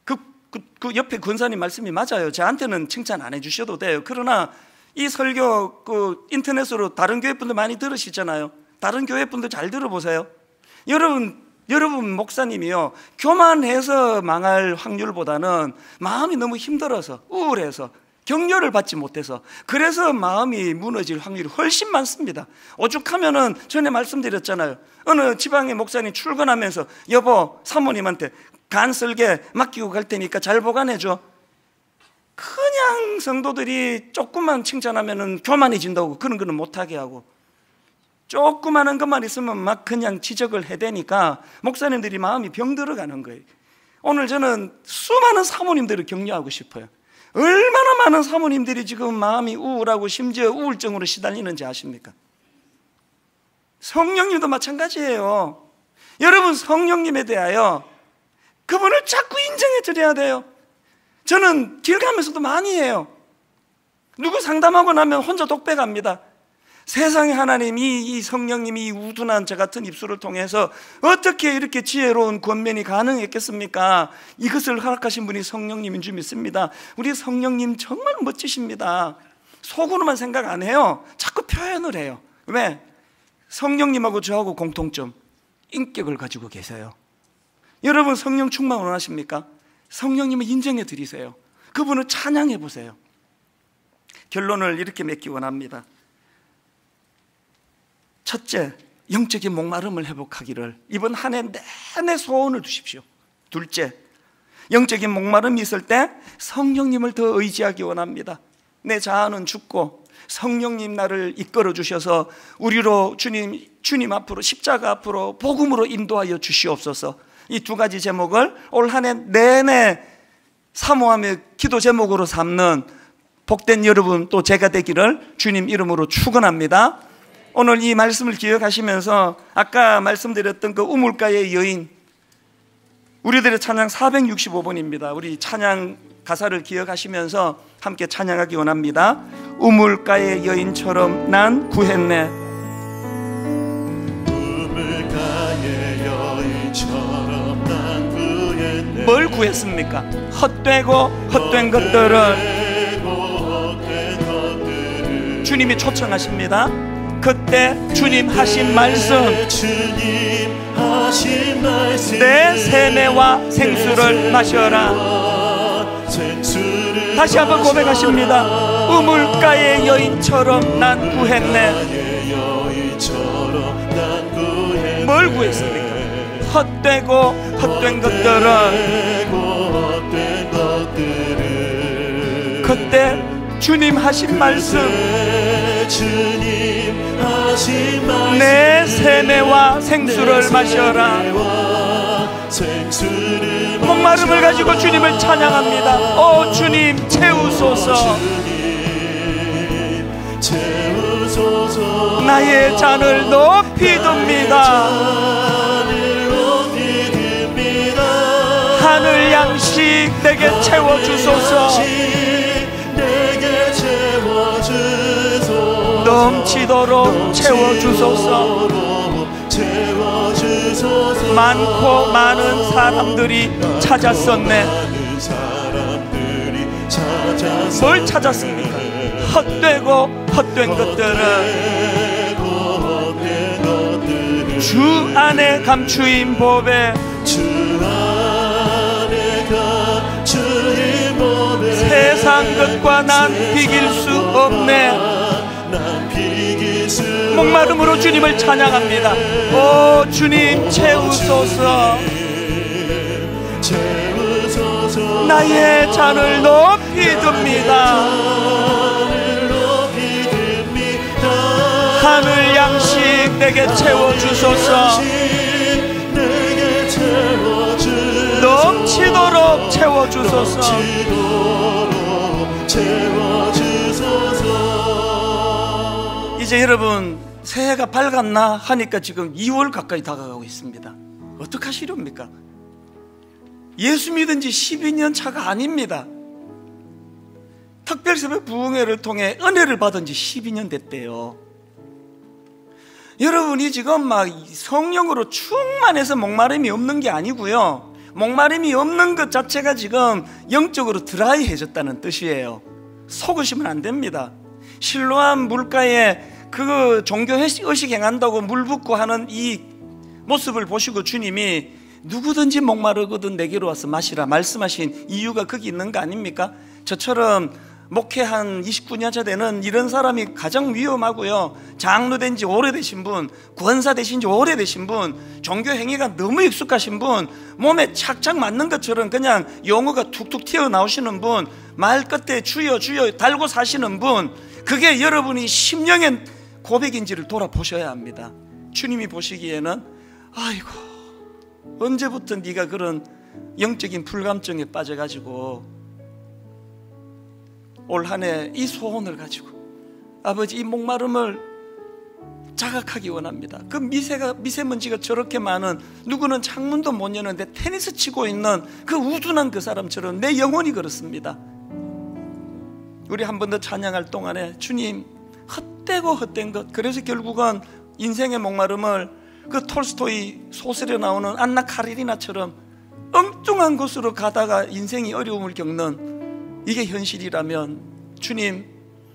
그 옆에 권사님 말씀이 맞아요. 저한테는 칭찬 안 해주셔도 돼요. 그러나 이 설교 인터넷으로 다른 교회 분들 많이 들으시잖아요. 다른 교회 분들 잘 들어보세요. 여러분 목사님이요, 교만해서 망할 확률보다는 마음이 너무 힘들어서, 우울해서, 격려를 받지 못해서, 그래서 마음이 무너질 확률이 훨씬 많습니다. 오죽하면은 전에 말씀드렸잖아요. 어느 지방의 목사님 출근하면서, 여보, 사모님한테 간설계 맡기고 갈 테니까 잘 보관해줘. 그냥 성도들이 조금만 칭찬하면은 교만해진다고 그런 거는 못하게 하고, 조그마한 것만 있으면 막 그냥 지적을 해대니까 목사님들이 마음이 병들어가는 거예요. 오늘 저는 수많은 사모님들을 격려하고 싶어요. 얼마나 많은 사모님들이 지금 마음이 우울하고 심지어 우울증으로 시달리는지 아십니까? 성령님도 마찬가지예요. 여러분, 성령님에 대하여 그분을 자꾸 인정해 드려야 돼요. 저는 길 가면서도 많이 해요. 누구 상담하고 나면 혼자 독백합니다. 세상의 하나님, 이 성령님이 이 우둔한 저 같은 입술을 통해서 어떻게 이렇게 지혜로운 권면이 가능했겠습니까? 이것을 허락하신 분이 성령님인 줄 믿습니다. 우리 성령님 정말 멋지십니다. 속으로만 생각 안 해요. 자꾸 표현을 해요. 왜? 성령님하고 저하고 공통점, 인격을 가지고 계세요. 여러분, 성령 충만 원하십니까? 성령님을 인정해 드리세요. 그분을 찬양해 보세요. 결론을 이렇게 맺기 원합니다. 첫째, 영적인 목마름을 회복하기를 이번 한 해 내내 소원을 두십시오. 둘째, 영적인 목마름이 있을 때 성령님을 더 의지하기 원합니다. 내 자아는 죽고 성령님 나를 이끌어 주셔서 우리로 주님 앞으로, 십자가 앞으로 복음으로 인도하여 주시옵소서. 이 두 가지 제목을 올 한 해 내내 사모하며 기도 제목으로 삼는 복된 여러분, 또 제가 되기를 주님 이름으로 축원합니다. 오늘 이 말씀을 기억하시면서 아까 말씀드렸던 그 우물가의 여인, 우리들의 찬양 465번입니다. 우리 찬양 가사를 기억하시면서 함께 찬양하기 원합니다. 우물가의 여인처럼 난 구했네. 우물가의 여인처럼 난 구했네. 뭘 구했습니까? 헛되고 헛된 것들을 주님이 초청하십니다. 그때 주님 하신 말씀, 주님 하신 말씀, 내 세매와 생수를 마셔라. 다시 한번 고백하십니다. 우물가의 여인처럼 난 구했네. 뭘 구했습니까? 헛되고 헛된 것들은 그때 주님 하신 말씀, 내 세매와 생수를 마셔라. 목마름을 가지고 주님을 찬양합니다. 오 주님 채우소서. 나의 잔을 높이 듭니다. 하늘 양식 내게 채워주소서. 넘치도록 채워주소서. 많고 많은 사람들이 찾았었네. 뭘 찾았습니까? 헛되고 헛된 것들은 주 안에 감추인 법에 세상 것과 난 비길 수 없네. 목마름으로 주님을 찬양합니다. 오 주님 채우소서. 나의 잔을 높이 듭니다. 하늘 양식 내게 채워주소서. 넘치도록 채워주소서. 이제 여러분 새해가 밝았나 하니까 지금 2월 가까이 다가가고 있습니다. 어떡하시렵니까? 예수 믿은 지 12년 차가 아닙니다. 특별새벽 부흥회를 통해 은혜를 받은 지 12년 됐대요. 여러분이 지금 막 성령으로 충만해서 목마름이 없는 게 아니고요, 목마름이 없는 것 자체가 지금 영적으로 드라이해졌다는 뜻이에요. 속으시면 안 됩니다. 실로암 물가에 그 종교 의식 행한다고 물 붓고 하는 이 모습을 보시고 주님이 누구든지 목마르거든 내게로 와서 마시라 말씀하신 이유가 거기 있는 거 아닙니까? 저처럼 목회 한 29년차 되는 이런 사람이 가장 위험하고요, 장로 된 지 오래되신 분, 권사 되신 지 오래되신 분, 종교 행위가 너무 익숙하신 분, 몸에 착착 맞는 것처럼 그냥 용어가 툭툭 튀어나오시는 분, 말 끝에 주여 주여 달고 사시는 분, 그게 여러분이 심령의 고백인지를 돌아보셔야 합니다. 주님이 보시기에는 아이고 언제부터 네가 그런 영적인 불감증에 빠져가지고 올 한 해 이 소원을 가지고 아버지 이 목마름을 자각하기 원합니다. 그 미세먼지가 저렇게 많은, 누구는 창문도 못 여는데 테니스 치고 있는 그 우둔한 그 사람처럼 내 영혼이 그렇습니다. 우리 한 번 더 찬양할 동안에 주님 헛되고 헛된 것, 그래서 결국은 인생의 목마름을 그 톨스토이 소설에 나오는 안나 카리리나처럼 엉뚱한 곳으로 가다가 인생이 어려움을 겪는 이게 현실이라면 주님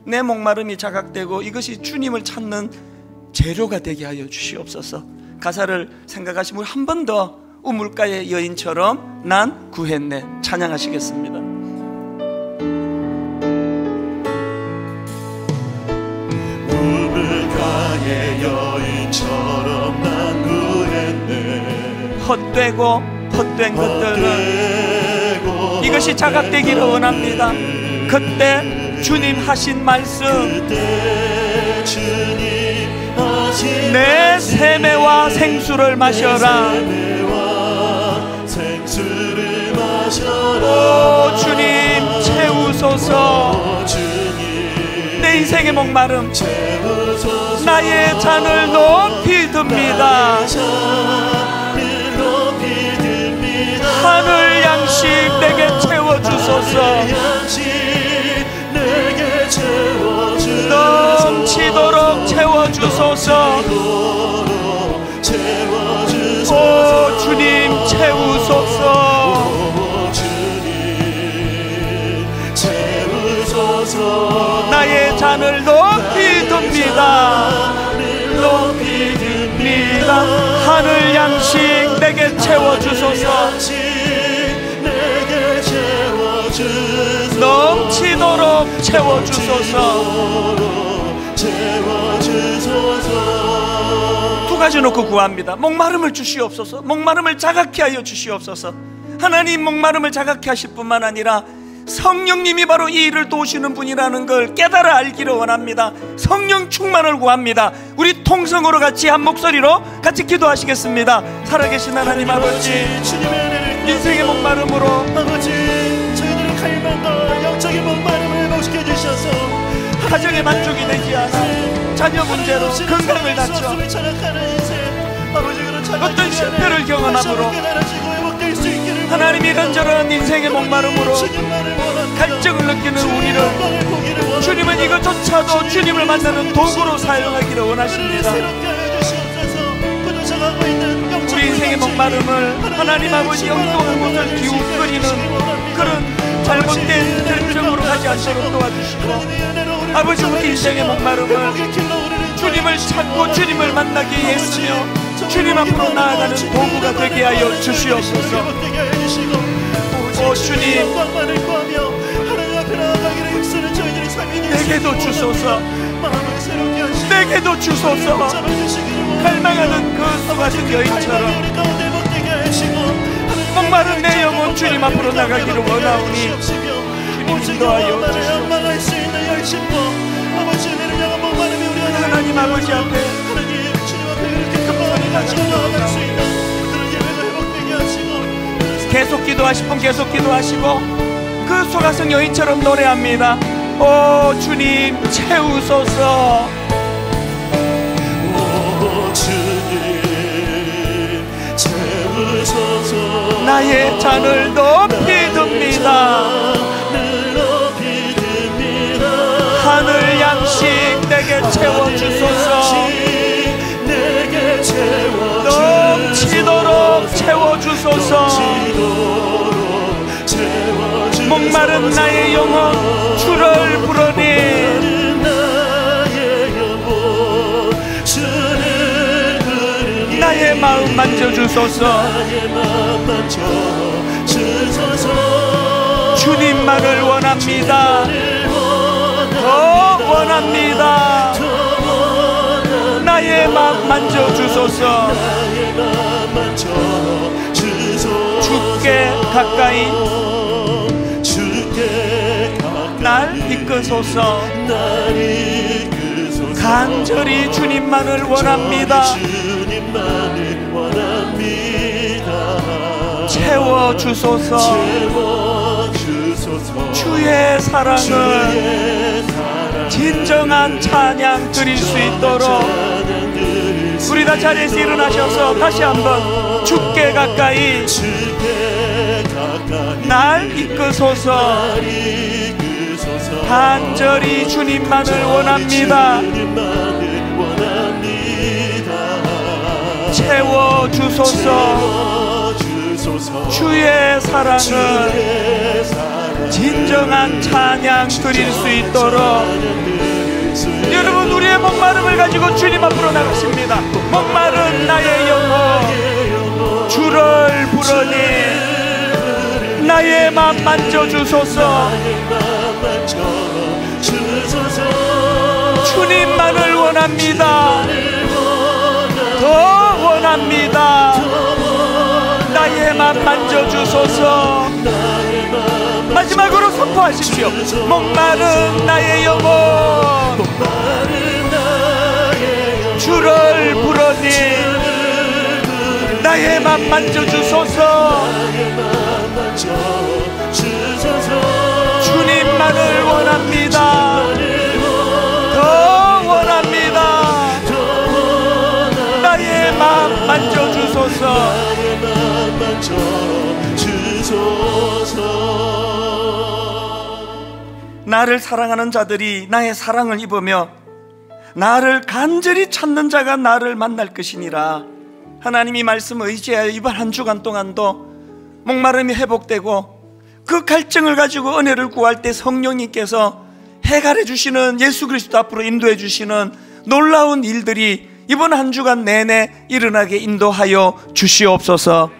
내 목마름이 자각되고 이것이 주님을 찾는 재료가 되게 하여 주시옵소서. 가사를 생각하시면 한 번 더 우물가의 여인처럼 난 구했네 찬양하시겠습니다. 우물가의 여인처럼 난 구했네. 헛되고 헛된 것들은 이것이 자각되기를 원합니다. 그때 주님 하신 말씀, 내 세매와 생수를 마셔라. 오 주님 채우소서. 내 인생의 목마름, 나의 잔을 높이 듭니다. 하늘 양식 내게 채워주소서. 넘치도록 채워주소서. 오 주님 채우소서. 나의 잔을 높이 듭니다. 높이 듭니다. 하늘 양식 내게 채워주소서. 넘치도록 채워주소서. 두 가지 놓고 구합니다. 목마름을 주시옵소서. 목마름을 자각케 하여 주시옵소서. 하나님, 목마름을 자각케 하실 뿐만 아니라 성령님이 바로 이 일을 도우시는 분이라는 걸 깨달아 알기를 원합니다. 성령 충만을 구합니다. 우리 통성으로 같이 한 목소리로 같이 기도하시겠습니다. 살아계신 하나님 아버지, 인생의 목마름으로 아버지, 저희들의 갈망과 영적인 목마름을 회복시켜 주셔서 가정의 만족이 되지 않아 자녀 문제로 건강을 다쳐 어떤 실패를 경험함으로 하나님 이런저런 인생의 목마름으로 갈증을 느끼는 우리를 주님은 이것조차도 주님을 만나는 도구로 사용하기를 원하십니다. 우리 인생의 목마름을 하나님 아버지 엉뚱한 곳을 기웃거리는 그런 잘못된 결정으로 가지 않도록 도와주시고, 아버지 우리 인생의 목마름을 주님을 찾고 주님을 만나게 했으며 주님 앞으로 나아가는 도구가 되게 하여 주시옵소서. 오 주님, 내게도 주소서. 내게도 주소서. 갈망하는 그 수같은 여인처럼 목마른 내 영혼 주님 앞으로 나가기를 원하오니 주님 인도하여 주시옵소서. 하나님 아버지 앞에 계속 기도하실 분 계속 기도하시고 그 소가성 여인처럼 노래합니다. 오 주님 채우소서. 오 주님 채우소서. 나의 잔을 높이 듭니다. 하늘 양식 내게 채워주소서. 넘치도록 채워주소서. 목마른 나의 영혼 주를 부르니 나의 마음 만져주소서. 주님만을 원합니다. 더 원합니다. 나의 마음 만져주소서. 주께 가까이 날 이끄소서. 간절히 주님만을 원합니다. 채워주소서. 주의 사랑을 진정한 찬양 드릴 수 있도록 우리 다 자리에서 일어나셔서 다시 한번 주께 가까이 날 이끄소서. 간절히 주님만을 원합니다. 채워주소서. 주의 사랑을 진정한 찬양 드릴 수 있도록 여러분, 우리의 목마름을 가지고 주님 앞으로 나가십니다. 목마른 나의 영혼 주를 부르니 나의 맘 만져주소서. 주님만을 원합니다. 더 원합니다. 나의 맘 만져주소서. 마지막으로 선포하십시오. 목마른 나의 영혼 주를 부르니 나의 맘 만져주소서. 주님만을 원합니다. 더 원합니다. 나의 맘 만져주소서. 나를 사랑하는 자들이 나의 사랑을 입으며 나를 간절히 찾는 자가 나를 만날 것이니라. 하나님이 말씀 의지하여 이번 한 주간 동안도 목마름이 회복되고 그 갈증을 가지고 은혜를 구할 때 성령님께서 해결해 주시는, 예수 그리스도 앞으로 인도해 주시는 놀라운 일들이 이번 한 주간 내내 일어나게 인도하여 주시옵소서.